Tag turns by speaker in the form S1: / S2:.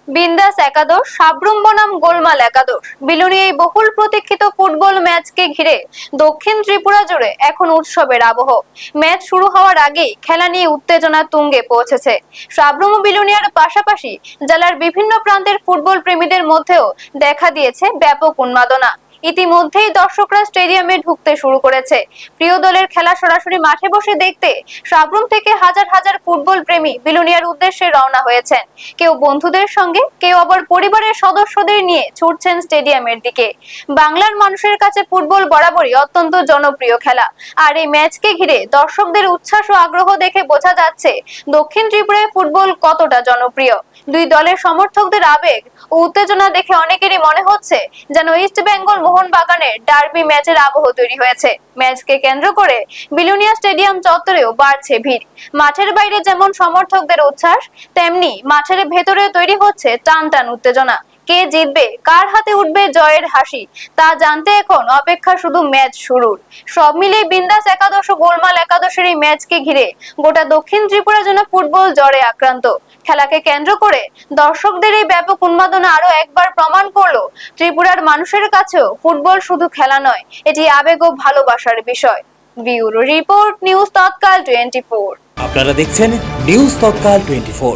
S1: বিন্দাস একাদশ, সাব্রুম বনাম গোলমাল একাদশ। বিলুনিয়া এই বহুল প্রতীক্ষিত ফুটবল ম্যাচকে ঘিরে দক্ষিণ ত্রিপুরা জুড়ে এখন উৎসবের আবহ। ম্যাচ শুরু হওয়ার আগেই খেলা নিয়ে উত্তেজনা তুঙ্গে পৌঁছেছে। সাব্রুম ও বিলুনিয়ার পাশাপাশি জেলার বিভিন্ন প্রান্তের ফুটবল প্রেমীদের মধ্যেও দেখা দিয়েছে ব্যাপক উন্মাদনা। ইতিমধ্যেই দর্শকরা স্টেডিয়ামে ঢুকতে শুরু করেছে। প্রিয় দলের খেলা সরাসরি মাঠে বসে দেখতে সাব্রুম থেকে হাজার হাজার ফুটবল প্রেমী বিলুনিয়ার উদ্দেশ্যে রওনা হয়েছেন। কেউ বন্ধুদের সঙ্গে, কেউ আবার পরিবারের সদস্যদের নিয়ে ছুটছেন স্টেডিয়ামের দিকে। বাংলার মানুষের কাছে ফুটবল বরাবরই অত্যন্ত জনপ্রিয় খেলা, আর এই ম্যাচকে ঘিরে দর্শকদের উচ্ছ্বাস ও আগ্রহ দেখে বোঝা যাচ্ছে দক্ষিণ ত্রিপুরায় ফুটবল কতটা জনপ্রিয়। দুই দলের সমর্থকদের আবেগ ও উত্তেজনা দেখে অনেকেরই মনে হচ্ছে যেন ইস্ট বেঙ্গল মোহনবাগানের ডার্বি ম্যাচের আবহ তৈরি হয়েছে। ম্যাচকে কেন্দ্র করে বিলুনিয়া স্টেডিয়াম চত্বরেও বাড়ছে ভিড়। মাঠের বাইরে যেমন সমর্থকদের উচ্ছ্বাস, তেমনি মাঠের ভেতরে তৈরি হচ্ছে টান টান উত্তেজনা। কে জিতবে, কার হাতে উঠবে জয়ের হাসি, তা জানতে এখন অপেক্ষা শুধু ম্যাচ শুরুর। সব মিলিয়ে বিন্দাস একাদশ ও গোলমাল একাদশের এই ম্যাচকে ঘিরে গোটা দক্ষিণ ত্রিপুরার জন্য ফুটবল জ্বরে আক্রান্ত। খেলাকে কেন্দ্র করে দর্শকদের এই ব্যাপক উন্মাদনা আরো একবার প্রমাণ করলো ত্রিপুরার মানুষের কাছেও ফুটবল শুধু খেলা নয়, এটি আবেগ ও ভালোবাসার বিষয়। ব্যুরো রিপোর্ট, নিউজ তৎকাল 24।
S2: আপনারা দেখছেন নিউজ তৎকাল 24।